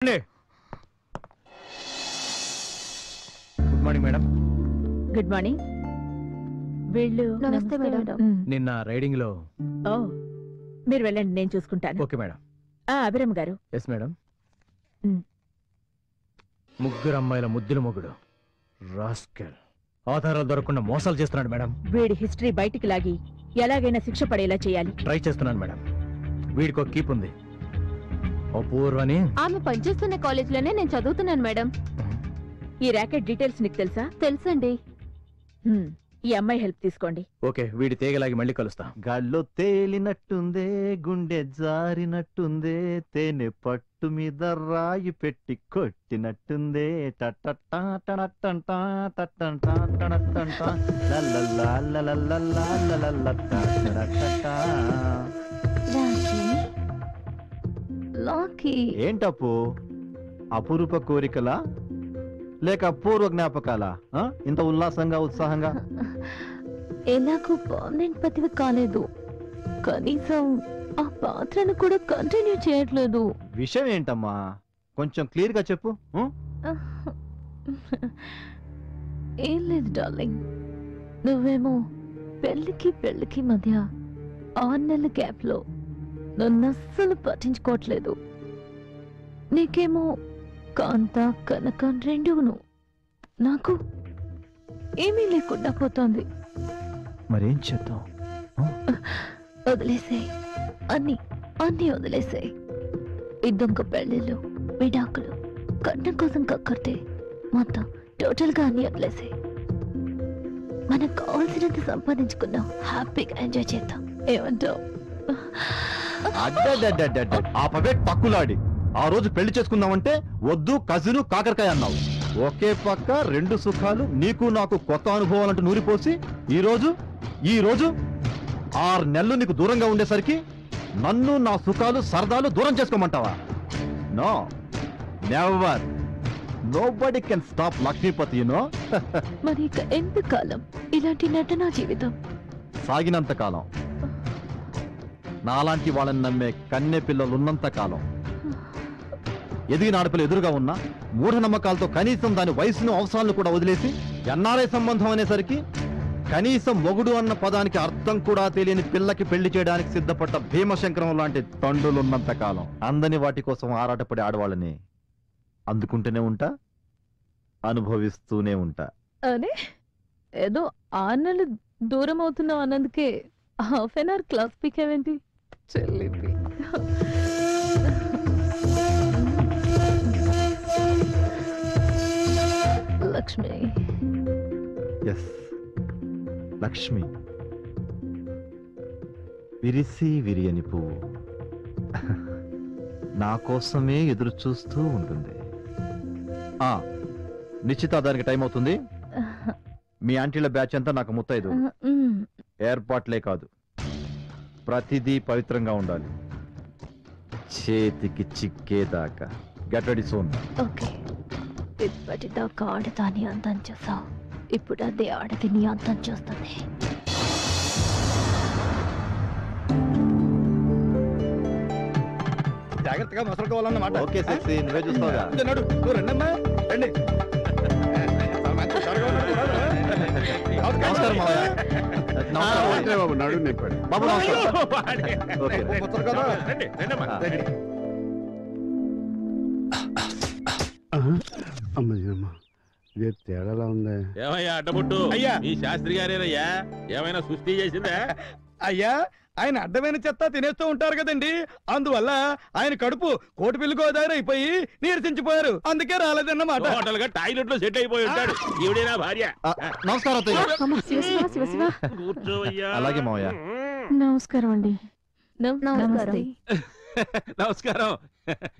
Good morning madam. Good morning. వీళ్ళు నమస్తే madam. నిన్న రైడింగ్ లో. ఓ మీరు వెళ్ళండి, నేను చూసుకుంటాను. Okay madam. అభిరామ్ గారు. Yes madam. ముగ్గురు అమ్మాయిల ముద్దుల మొగుడు రాస్కెల్ ఆధారాలు దొరకకుండా మోసాలు చేస్తున్నాడు మేడం. వీడి హిస్టరీ బయటికి లాగి ఎలాగైనా శిక్ష పడేలా చేయాలి. ట్రై చేస్తున్నాను మేడం. వీడికి ఒక కీప్ ఉంది, అపూర్వని. ఆమె పనిచేస్తున్న కాలేజ్ లోనే నేను చదువుతున్నాను మేడం. ఈ ర్యాకెట్ డీటెయిల్స్ నీకు తెలుసా? తెలుసండి. ఈ అమ్మాయి హెల్ప్ తీసుకోండి. ఓకే, వీడి తేగలాగి మళ్ళీ కలుస్తా. గాల్లో తేలినట్టుందే, గుండె జారినట్టుందే, తేనె పట్టు మీద రాయి పెట్టి కొట్టినట్టుందే, ఏంటప్పు అపురూప కోరికలా లేక పూర్వ జ్ఞాపకాలా ఇంత ఉల్లాసంగా ఉత్సాహంగా? నాకు పర్మనెంట్ పతివి కాలేదు, కనీసం ఆ పాత్రను కూడా కంటిన్యూ చేయట్లేదు. విషయం ఏంటమ్మా, కొంచెం క్లియర్ గా చెప్పు. ఏం లేదు డార్లింగ్, నువ్వేమో పెళ్లికి మధ్య 6 నెలల గ్యాప్ లో నన్ను అస్సలు పట్టించుకోవట్లేదు. నీకేమో కాంత కనకం రెండును, నాకు ఏమీ లేకుండా పోతోంది. మరేం చేద్దాం? వదిలేసే అన్ని వదిలేసే. ఇద్దొంక పెళ్లిళ్ళు, విడాకులు, కట్నం కోసం కక్కర్తే మొత్తం టోటల్ గా అన్ని వదిలేసే. మనకు కావాల్సినంత సంపాదించుకున్నాం, హ్యాపీగా ఎంజాయ్ చేద్దాం. ఏమంటావు? ఆపవే పక్కులాడి. ఆ రోజు పెళ్లి చేసుకుందామంటే వద్దు కజిను కాకరకాయ అన్నావు. ఒకే పక్క రెండు సుఖాలు, నీకు నాకు కొత్త అనుభవాలంటూ నూరిపోసి ఈ రోజు 6 నెలలు నీకు దూరంగా ఉండేసరికి నన్ను, నా సుఖాలు, సరదాలు దూరం చేసుకోమంటావా? No, never. Nobody can stop Lakshmipathi, you know. మరి ఇక ఎంతకాలం ఇలాంటి నటనా జీవితం? సాగినంత కాలం. నాలాంటి వాళ్ళని నమ్మే కన్నె పిల్లలు ఉన్నంత కాలం. ఎదిగిన ఆడపిల్ల ఎదురుగా ఉన్నా మూఢనమ్మకాలతో కనీసం దాని వయసును, అవసరాలను కూడా వదిలేసి ఎన్ఆర్ఐ సంబంధం అనేసరికి కనీసం మొగుడు అన్న పదానికి అర్థం కూడా తెలియని పిల్లకి పెళ్లి చేయడానికి సిద్ధపడ్డ భీమశంకరం లాంటి తండ్రులున్నంత కాలం అందని వాటి కోసం ఆరాటపడే ఆడవాళ్ళని అందుకుంటూనే ఉంటా, అనుభవిస్తూనే ఉంటా. అనే ఏదో 6 నెలలు దూరం అవుతున్నావు అన్నందుకే హాఫ్ అన్ అవర్ క్లాస్ పీకేవేంటి చెల్లిపి? లక్ష్మి. ఎస్, లక్ష్మి. విరిసి విరియని పువ్వు నా కోసమే ఎదురు చూస్తూ ఉంటుంది. నిశ్చితార్థానికి టైం అవుతుంది. మీ ఆంటీల బ్యాచ్ అంతా నాకు ముత్తైదు. ఏర్పాట్లే కాదు, ప్రతిదీ పవిత్రంగా ఉండాలి, చేతికి చిక్కేదాకా. Get ready soon. ఓకే, ఇప్పటిదాకా ఆడదాని అంతం చూసావు, ఇప్పుడు అదే ఆడదిని అంతం చూస్తుంది. జాగ్రత్తగా మసలుకోవాలన్నమాట. ఓకే సెక్సీ, నువ్వే చూస్తావుగా. రండి. నమస్కారం మావయ్య. బాబు నాడు నింపాడు. బాబు నమస్కారం. ఓకే. అమ్మా, ఇదే తేడాలా ఉంది. ఏమయ్యా అడ్డబుట్టు? అయ్యా, ఈ శాస్త్రి గారేనయ్యా. ఏమైనా సృష్టి చేసిందా? అయ్యా, ఆయన అడ్డమైన చెత్త తినేస్తూ ఉంటారు కదండి, అందువల్ల ఆయన కడుపు కోటి పిల్లి గోదావరి అయిపోయి నీరసించిపోయారు, అందుకే రాలేదన్నమాట. హోటల్ గా టాయిలెట్ లో సెట్ అయిపోయి ఉంటాడు. ఈవిడేనా భార్య? నమస్కారం అత్తయ్య. కూర్చోవయ్యా. అలాగే మావయ్య. నమస్కారం అండి. నమస్కారం. నమస్కారం.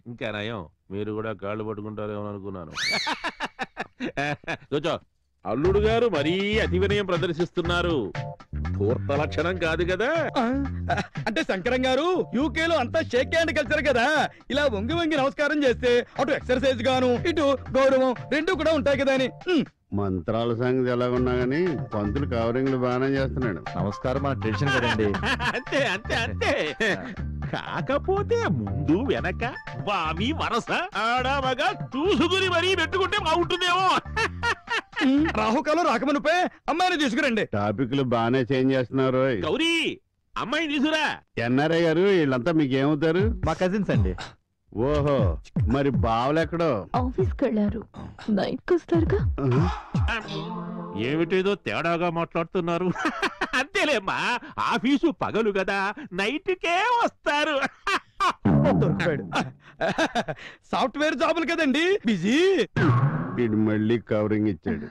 ఇంకా నయం, మీరు కూడా కాళ్ళు పట్టుకుంటారేమో అనుకున్నాను. కూర్చో. అల్లుడు గారు మరీ అతి వినయం ప్రదర్శిస్తున్నారు. పూర్త లక్షణం కాదు కదా. అంటే శంకరం గారు యూకేలో అంతా షేక్ హ్యాండ్ కల్చర్ కదా, ఇలా వంగి వంగి నమస్కారం చేస్తే అటు ఎక్సర్సైజ్ గాను ఇటు గౌరవం రెండు కూడా ఉంటాయి కదా అని మంత్రాల సంగతి ఎలాగున్నా గానీ పంతులు కవరింగ్లు బాగానే చేస్తున్నాడు. నమస్కారం, మన ట్రెడిషన్ కదండి. అంతే అంతే అంతే. కాకపోతే ముందు వెనక వామి వరస ఆడమగా చూసుకుని మరీ పెట్టుకుంటే బాగుంటుందేమో. రాహుకాలం రాకమనుపే అమ్మాయిని తీసుకురండి. టాపిక్లు బాగానే చేంజ్ చేస్తున్నారు. గౌరీ అమ్మాయిని తీసురా. ఎన్ఆర్ఐ గారు వీళ్ళంతా మీకేమవుతారు? మా కజిన్స్ అండి. ఓహో, మరి బావలెక్కడో? ఆఫీస్కి వెళ్ళారు, నైట్కి వస్తారుగా. ఏమిటేదో తేడాగా మాట్లాడుతున్నారు. అంతేలేమ్మా, ఆఫీసు పగలు కదా, నైట్కే వస్తారు. దొరికిపోయాడు. సాఫ్ట్వేర్ జాబులు కదండి, బిజీ. వీడు మళ్ళీ కవరింగ్ ఇచ్చాడు.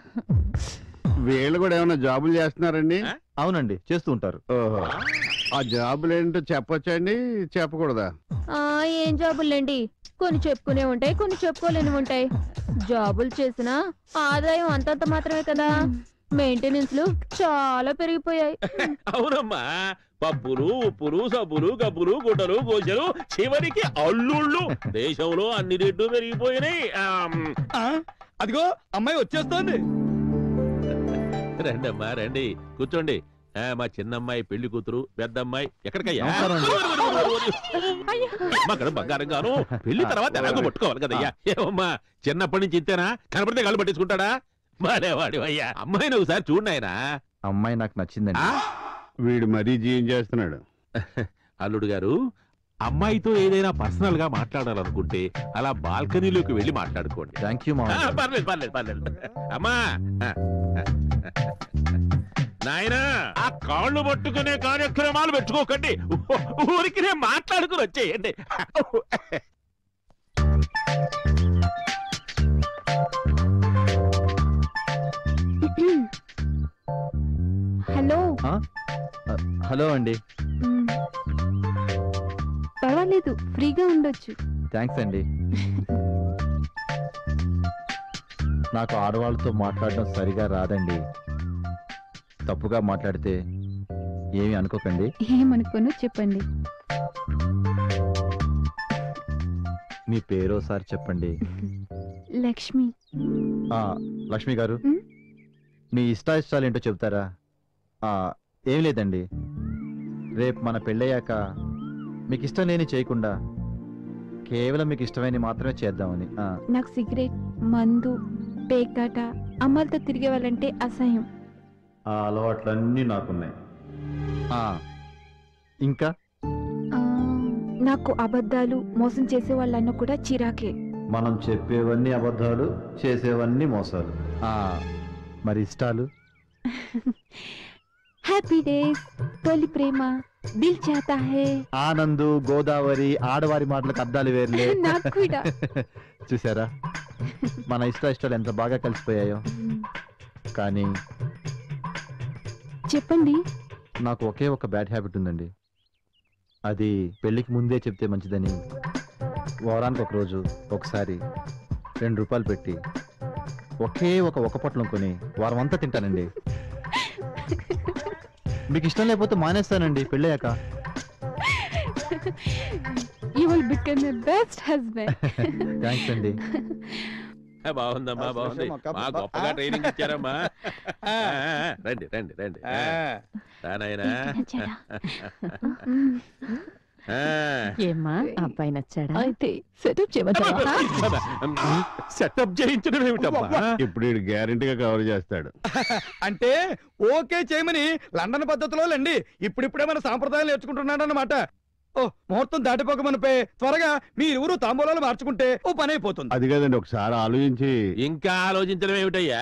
వీళ్ళు కూడా ఏమైనా జాబులు చేస్తున్నారండి? అవునండి, చేస్తూ ఉంటారు. ఓహో, ఆ జాబులు ఏంటో చెప్పొచ్చండి, చెప్పకూడదా? ఏం జాబులండి, కొన్ని చెప్పుకునే ఉంటాయి, కొన్ని చెప్పుకోలేని ఉంటాయి. జాబులు చేసినా ఆదాయం అంతంత మాత్రమే కదా. మెయింటెనెన్స్ చాలా పెరిగిపోయాయి. అవునమ్మా, పప్పులు ఉప్పులు సబ్బులు గబ్బులు గుడ్డలు గోజలు చివరికి అల్లుళ్ళు. దేశంలో అన్ని రేట్లు పెరిగిపోయినాయి. అదిగో అమ్మాయి వచ్చేస్తోంది. రండి అమ్మా రండి, కూర్చోండి. మా చిన్నమ్మాయి పెళ్లి కూతురు, పెద్దమ్మాయి ఎక్కడికయ్యా? అక్కడ బంగారం గాను, పెళ్లి తర్వాత ఎలాగో పట్టుకోవాలి కదయ్యా. ఏమమ్మా, చిన్నప్పటి నుంచి ఇంతేనా? కనపడితే కళ్ళు పట్టించుకుంటాడా? మాలేవాడు అయ్యా. అమ్మాయిని ఒకసారి చూడనాయనా. అమ్మాయి నాకు నచ్చిందండి. వీడు మరీ జీవం చేస్తున్నాడు. అల్లుడు గారు, అమ్మాయితో ఏదైనా పర్సనల్ గా మాట్లాడాలనుకుంటే అలా బాల్కనీలోకి వెళ్ళి మాట్లాడుకోండి. థ్యాంక్ యూ మా. పర్లేదు పర్లేదు పర్లేదు. అమ్మా నాయనా, ఆ కాళ్ళు పట్టుకునే కార్యక్రమాలు పెట్టుకోకండి. ఊరికి నేను మాట్లాడుకుని వచ్చేయండి. హలో. హలో అండి. పర్వాలేదు, ఫ్రీగా ఉండొచ్చు. థ్యాంక్స్ అండి. నాకు ఆడవాళ్ళతో మాట్లాడడం సరిగా రాదండి. తప్పుగా మాట్లాడితే ఏమి అనుకోకండి. ఏమనుకోను, చెప్పండి. మీ పేరు ఒకసారి చెప్పండి. లక్ష్మి. లక్ష్మి గారు, ఉమ్? మీ ఇష్టాయిష్టాలు ఏంటో చెప్తారా? ఏం లేదండి, రేపు మన పెళ్ళయ్యాక మీకు ఇష్టం లేని చేయకుండా కేవలం మీకు ఇష్టమైన మాత్రమే చేద్దామని. నాకు సిగరెట్, మందు, పేకాట, అమ్మాలతో తిరిగే వాళ్ళంటే అసహ్యం. ఆ అలవాట్లన్నీ నాకున్నాయి. ఇంకా నాకు అబద్ధాలు, మోసం చేసే వాళ్ళన్న కూడా చిరాకే. మనం చెప్పేవన్నీ అబద్ధాలు, చేసేవన్నీ మోసాలు. మరి ఇష్టాలు? హ్యాపీ డేస్, తొలి ప్రేమ, దిల్ చాతా హే. ఆనందు, గోదావరి, ఆడవారి మాటలకు అర్థాలు వేర్లే. నాకు కూడా. చూసారా, మన ఇష్టాలు ఎంత బాగా కలిసిపోయాయో. కానీ చెప్పండి. నాకు ఒకే ఒక బ్యాడ్ హ్యాబిట్ ఉందండి. అది పెళ్లికి ముందే చెప్తే మంచిదని వారానికి ఒక రోజు ఒకసారి 2 రూపాయలు పెట్టి ఒకే ఒక పొట్లం కొని వారం అంతా తింటానండి. మీకు ఇష్టం లేకపోతే మానేస్తానండి పెళ్ళయ్యాక. You will become the best husband. Thanks అండి. బాగుందమ్మా, బాగుంది. మా గొప్పగా ట్రైనింగ్ ఇచ్చారమ్మా. రండి రండి రండి. నాయనా, ఏమ్మా, అబ్బాయి నచ్చాడా? అయితే సెటప్ చేయమంటావా? సెటప్ చేయించడం ఏమిటమ్మా? ఇప్పుడు వీడు గ్యారెంటీగా కవర్ చేస్తాడు. అంటే ఓకే చేయమని లండన్ పద్ధతిలో లేండి. ఇప్పుడిప్పుడే మన సాంప్రదాయాలు నేర్చుకుంటున్నాడు అన్నమాట. ఓ, ముహూర్తం దాటిపోకమనిపే త్వరగా మీరువురు తాంబూలాలు మార్చుకుంటే ఓ పని అయిపోతుంది. అది కదండి, ఒకసారి ఆలోచించి. ఇంకా ఆలోచించడం ఏమిటయ్యా?